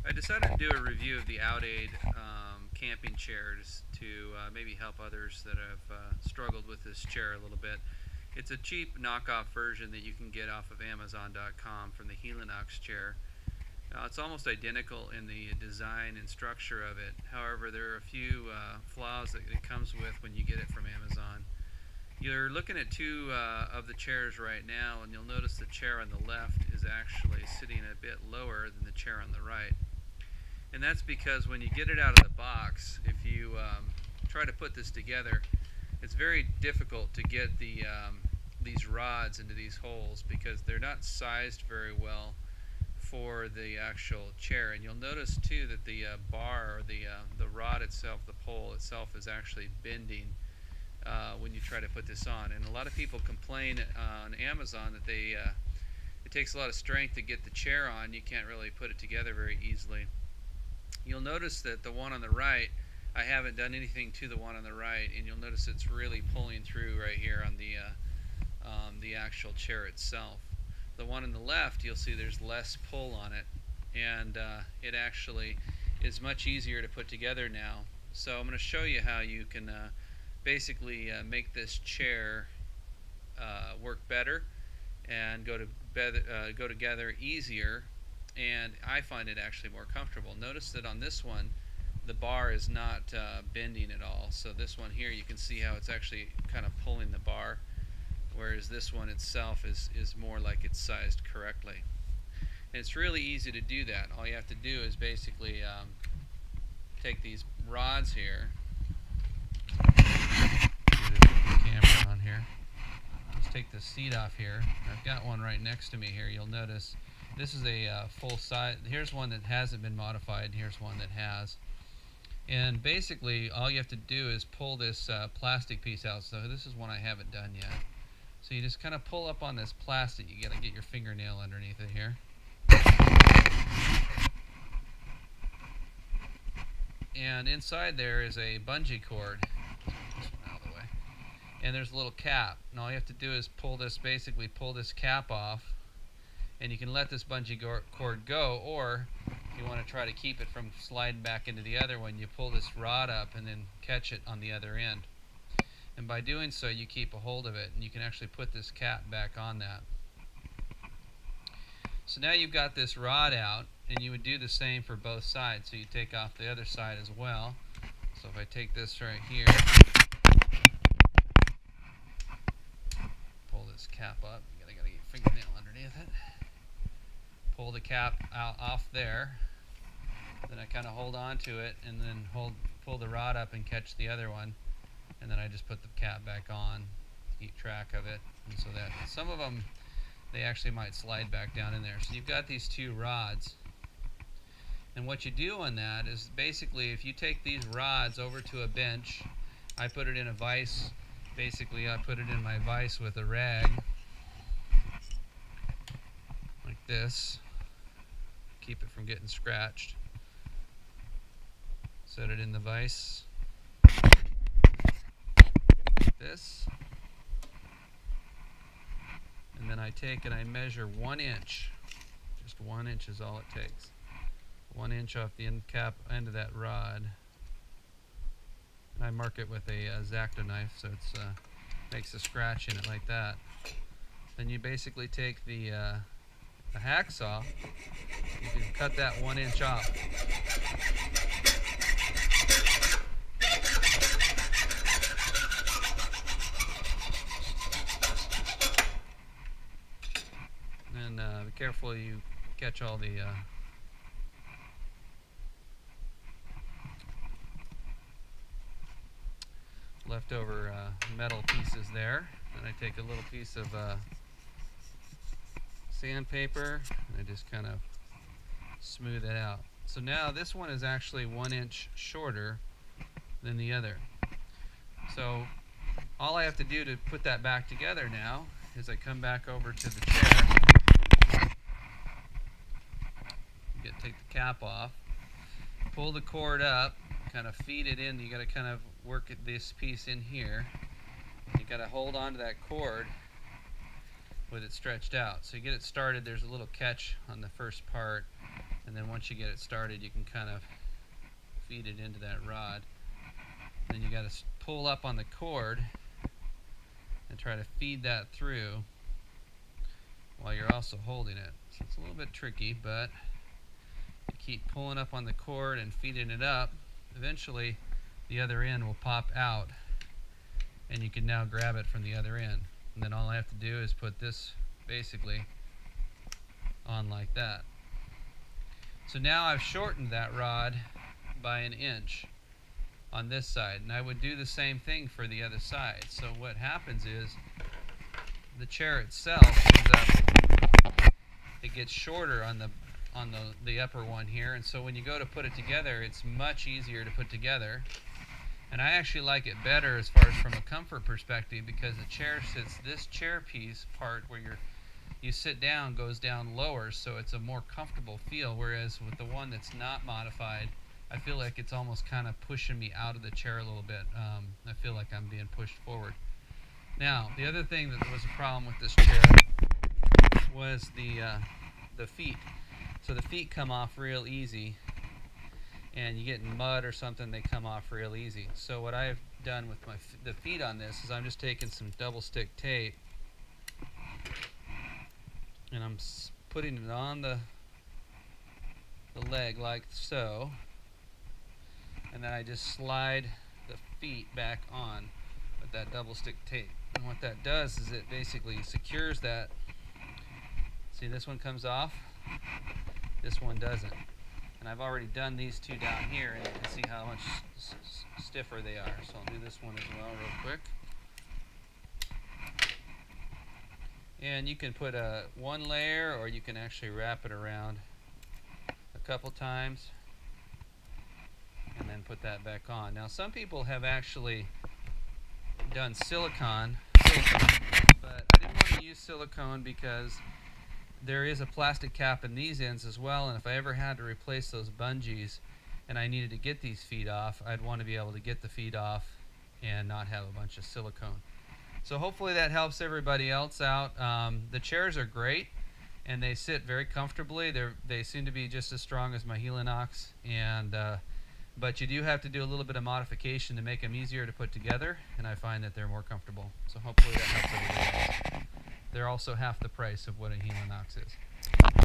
I decided to do a review of the OUTAD camping chairs to maybe help others that have struggled with this chair a little bit. It's a cheap knockoff version that you can get off of Amazon.com from the Helinox chair. It's almost identical in the design and structure of it. However, there are a few flaws that it comes with when you get it from Amazon. You're looking at two of the chairs right now, and you'll notice the chair on the left is actually sitting a bit lower than the chair on the right. And that's because when you get it out of the box, if you try to put this together, it's very difficult to get these rods into these holes because they're not sized very well for the actual chair. And you'll notice too that the bar, or the rod itself, the pole itself, is actually bending when you try to put this on. And a lot of people complain on Amazon that it takes a lot of strength to get the chair on. You can't really put it together very easily. You'll notice that the one on the right, I haven't done anything to the one on the right, and you'll notice it's really pulling through right here on the actual chair itself. The one on the left, you'll see there's less pull on it, and it actually is much easier to put together now. So I'm going to show you how you can basically make this chair work better and go together easier, and I find it actually more comfortable. Notice that on this one the bar is not bending at all, so this one here you can see how it's actually kind of pulling the bar, whereas this one itself is more like it's sized correctly. And it's really easy to do that. All you have to do is basically take these rods here. Put the camera on here. Let's take the seat off here. I've got one right next to me here. You'll notice this is a full size. Here's one that hasn't been modified. Here's one that has. And basically all you have to do is pull this plastic piece out. So this is one I haven't done yet. So you just kind of pull up on this plastic. You got to get your fingernail underneath it here. And inside there is a bungee cord. This one out of the way. And there's a little cap. And all you have to do is basically pull this cap off. And you can let this bungee cord go, or if you want to try to keep it from sliding back into the other one, you pull this rod up and then catch it on the other end. And by doing so, you keep a hold of it, and you can actually put this cap back on that. So now you've got this rod out, and you would do the same for both sides. So you take off the other side as well. So if I take this right here, pull this cap up, you gotta get your fingernail underneath it. Pull the cap out off there. Then I kind of hold on to it, and then pull the rod up and catch the other one. And then I just put the cap back on to keep track of it. And so that some of them, they actually might slide back down in there. So you've got these two rods. And what you do on that is basically if you take these rods over to a bench, I put it in a vise. Basically I put it in my vise with a rag like this. Keep it from getting scratched. Set it in the vise. This, and then I take and I measure 1 inch. Just 1 inch is all it takes. 1 inch off the end of that rod, and I mark it with a X-Acto knife, so it makes a scratch in it like that. Then you basically take the hacksaw. You can cut that 1 inch off. Be careful you catch all the leftover metal pieces there. And I take a little piece of sandpaper and I just kind of smooth it out. So now this one is actually 1 inch shorter than the other. So all I have to do to put that back together now is I come back over to the chair. Take the cap off, pull the cord up, kind of feed it in. You got to kind of work this piece in here. You got to hold on to that cord with it stretched out. So you get it started. There's a little catch on the first part, And then once you get it started, you can kind of feed it into that rod. Then you got to pull up on the cord and try to feed that through while you're also holding it. So it's a little bit tricky, but you keep pulling up on the cord and feeding it up. Eventually the other end will pop out and you can now grab it from the other end. And then all I have to do is put this basically on like that. So now I've shortened that rod by 1 inch on this side, and I would do the same thing for the other side. So what happens is the chair itself ends up, it gets shorter on the upper one here, and so when you go to put it together, it's much easier to put together. And I actually like it better as far as from a comfort perspective, because the chair sits, this chair piece part where you sit down goes down lower, so it's a more comfortable feel, whereas with the one that's not modified, I feel like it's almost kind of pushing me out of the chair a little bit. I feel like I'm being pushed forward. Now, the other thing that was a problem with this chair was the feet. So the feet come off real easy, and you get in mud or something, they come off real easy. So what I've done with the feet on this is I'm just taking some double stick tape and I'm putting it on the leg like so, and then I just slide the feet back on with that double stick tape. And what that does is it basically secures that. See, this one comes off, this one doesn't. And I've already done these two down here, and you can see how much stiffer they are. So I'll do this one as well real quick. And you can put one layer, or you can actually wrap it around a couple times and then put that back on. Now some people have actually done silicone, but I didn't want to use silicone because there is a plastic cap in these ends as well, and if I ever had to replace those bungees and I needed to get these feet off, I'd want to be able to get the feet off and not have a bunch of silicone. So hopefully that helps everybody else out. The chairs are great and they sit very comfortably. They seem to be just as strong as my Helinox, and but you do have to do a little bit of modification to make them easier to put together, and I find that they're more comfortable. So hopefully that helps everybody else. They're also half the price of what a Helinox is.